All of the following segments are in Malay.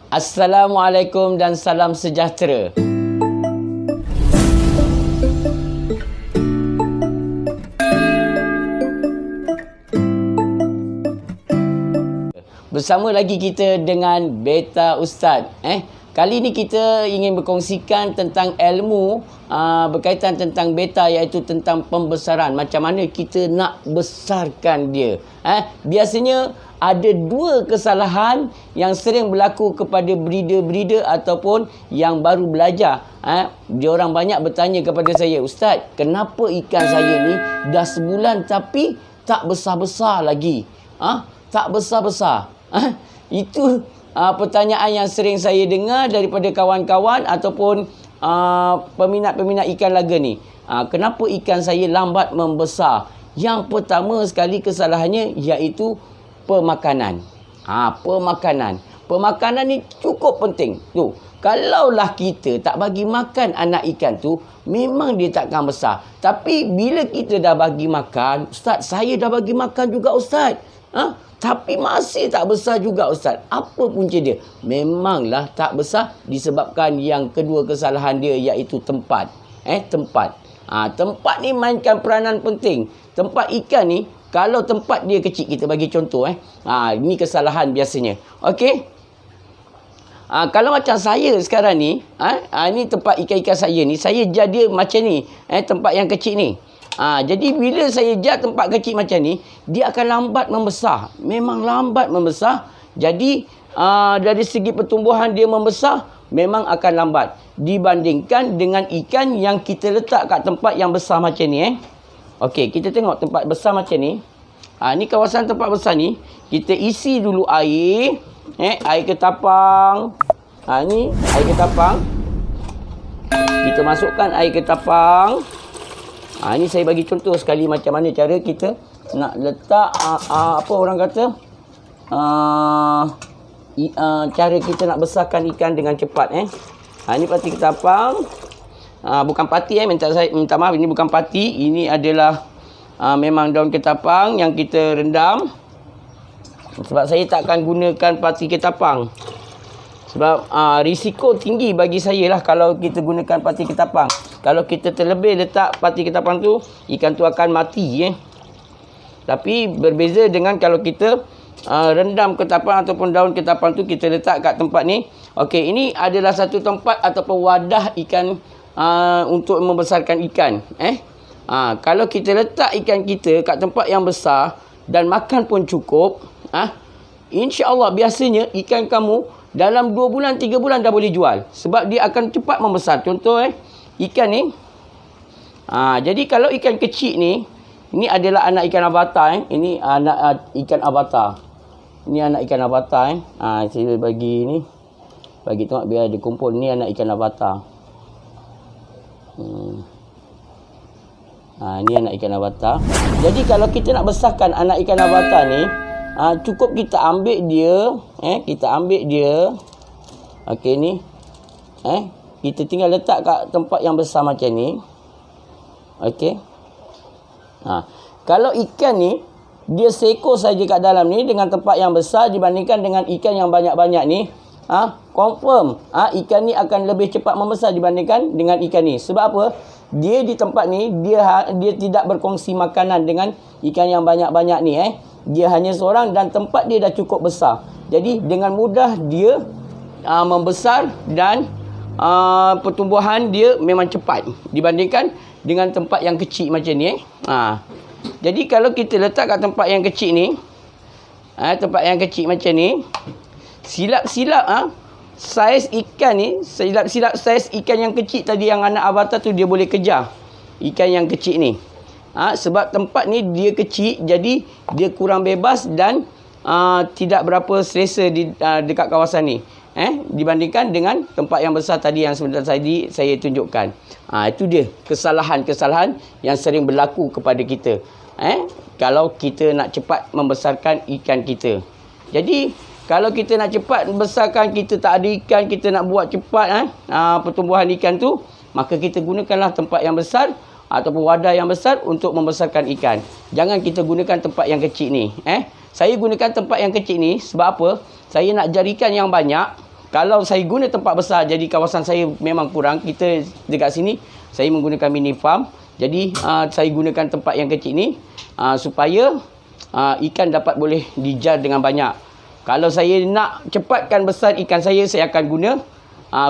Assalamualaikum dan salam sejahtera. Bersama lagi kita dengan Beta Ustaz. Kali ini kita ingin berkongsikan tentang ilmu berkaitan tentang beta, iaitu tentang pembesaran. Macam mana kita nak besarkan dia. Biasanya ada dua kesalahan yang sering berlaku kepada breeder-breeder ataupun yang baru belajar. Diorang banyak bertanya kepada saya, Ustaz, kenapa ikan saya ni dah sebulan tapi tak besar-besar lagi? Tak besar-besar. Itu pertanyaan yang sering saya dengar daripada kawan-kawan ataupun peminat-peminat ikan laga ni. Kenapa ikan saya lambat membesar? Yang pertama sekali kesalahannya iaitu pemakanan. Pemakanan. Pemakanan ni cukup penting. Tu, kalaulah kita tak bagi makan anak ikan tu, memang dia takkan besar. Tapi bila kita dah bagi makan, Ustaz, saya dah bagi makan juga, Ustaz. Tapi masih tak besar juga, Ustaz. Apa punca dia? Memanglah tak besar disebabkan yang kedua kesalahan dia iaitu tempat. Tempat. Tempat ni mainkan peranan penting. Tempat ikan ni, kalau tempat dia kecil, kita bagi contoh. Ini kesalahan biasanya. Okey. Kalau macam saya sekarang ni, ni tempat ikan-ikan saya ni, saya jadi macam ni. Tempat yang kecil ni. Jadi bila saya jat tempat kecil macam ni, dia akan lambat membesar. Memang lambat membesar. Jadi dari segi pertumbuhan dia membesar, memang akan lambat. Dibandingkan dengan ikan yang kita letak kat tempat yang besar macam ni. Okey, kita tengok tempat besar macam ni. Ni kawasan tempat besar ni. Kita isi dulu air. Air ketapang. Ni air ketapang. Kita masukkan air ketapang. Ini saya bagi contoh sekali macam mana cara kita nak letak apa orang kata cara kita nak besarkan ikan dengan cepat. Ini pati ketapang. Bukan pati, minta maaf, ini bukan pati, ini adalah memang daun ketapang yang kita rendam. Sebab saya takkan gunakan pati ketapang. Sebab risiko tinggi bagi saya lah kalau kita gunakan pati ketapang. Kalau kita terlebih letak pati ketapang tu, ikan tu akan mati. Tapi berbeza dengan kalau kita rendam ketapang ataupun daun ketapang tu kita letak kat tempat ni. Okey, ini adalah satu tempat ataupun wadah ikan untuk membesarkan ikan. Kalau kita letak ikan kita kat tempat yang besar dan makan pun cukup, insya-Allah biasanya ikan kamu dalam 2 bulan, 3 bulan dah boleh jual. Sebab dia akan cepat membesar. Contoh ikan ni. Jadi kalau ikan kecil ni, ini adalah anak ikan avatar. Ini anak ikan avatar. Ini anak ikan avatar. Saya bagi ni. Bagi tengok biar dia kumpul. Ini anak ikan avatar. Ini anak ikan avatar. Jadi kalau kita nak besarkan anak ikan avatar ni, cukup kita ambil dia. Kita ambil dia. Okey ni. Kita tinggal letak kat tempat yang besar macam ni. Okey. Kalau ikan ni, dia seekor saja kat dalam ni dengan tempat yang besar dibandingkan dengan ikan yang banyak-banyak ni, confirm ikan ni akan lebih cepat membesar dibandingkan dengan ikan ni. Sebab apa? Dia di tempat ni, dia tidak berkongsi makanan dengan ikan yang banyak-banyak ni. Dia hanya seorang dan tempat dia dah cukup besar. Jadi dengan mudah dia membesar dan pertumbuhan dia memang cepat dibandingkan dengan tempat yang kecil macam ni. Jadi kalau kita letak kat tempat yang kecil ni, tempat yang kecil macam ni, silap-silap saiz ikan ni, silap-silap saiz ikan yang kecil tadi yang anak avatar tu, dia boleh kejar ikan yang kecil ni. Sebab tempat ni dia kecil, jadi dia kurang bebas dan tidak berapa selesa dekat kawasan ni. Dibandingkan dengan tempat yang besar tadi yang sebentar tadi saya tunjukkan. Itu dia kesalahan-kesalahan yang sering berlaku kepada kita. Kalau kita nak cepat membesarkan ikan kita. Jadi kalau kita nak cepat membesarkan, kita tak ada ikan, kita nak buat cepat pertumbuhan ikan tu, maka kita gunakanlah tempat yang besar ataupun wadah yang besar untuk membesarkan ikan. Jangan kita gunakan tempat yang kecil ni. Saya gunakan tempat yang kecil ni sebab apa? Saya nak jari ikan yang banyak. kalau saya guna tempat besar, jadi kawasan saya memang kurang. Kita dekat sini, saya menggunakan mini farm. Jadi, saya gunakan tempat yang kecil ni supaya ikan dapat boleh dijar dengan banyak. Kalau saya nak cepatkan besar ikan saya akan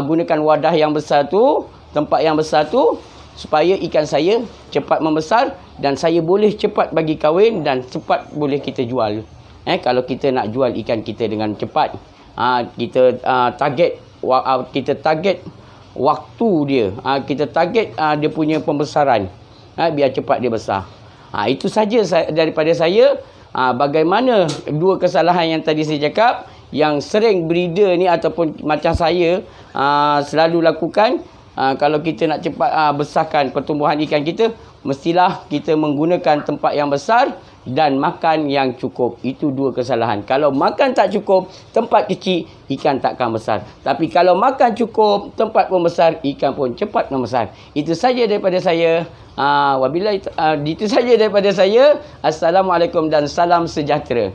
gunakan wadah yang besar tu, tempat yang besar tu, supaya ikan saya cepat membesar dan saya boleh cepat bagi kahwin dan cepat boleh kita jual. Kalau kita nak jual ikan kita dengan cepat, kita target waktu dia, kita target dia punya pembesaran, biar cepat dia besar. Itu saja daripada saya. Bagaimana dua kesalahan yang tadi saya cakap, yang sering breeder ni ataupun macam saya selalu lakukan. Kalau kita nak cepat besarkan pertumbuhan ikan kita, mestilah kita menggunakan tempat yang besar dan makan yang cukup. Itu dua kesalahan. Kalau makan tak cukup, tempat kecil, ikan takkan besar. Tapi kalau makan cukup, tempat pun besar, ikan pun cepat membesar. Itu saja daripada saya. Itu saja daripada saya. Assalamualaikum dan salam sejahtera.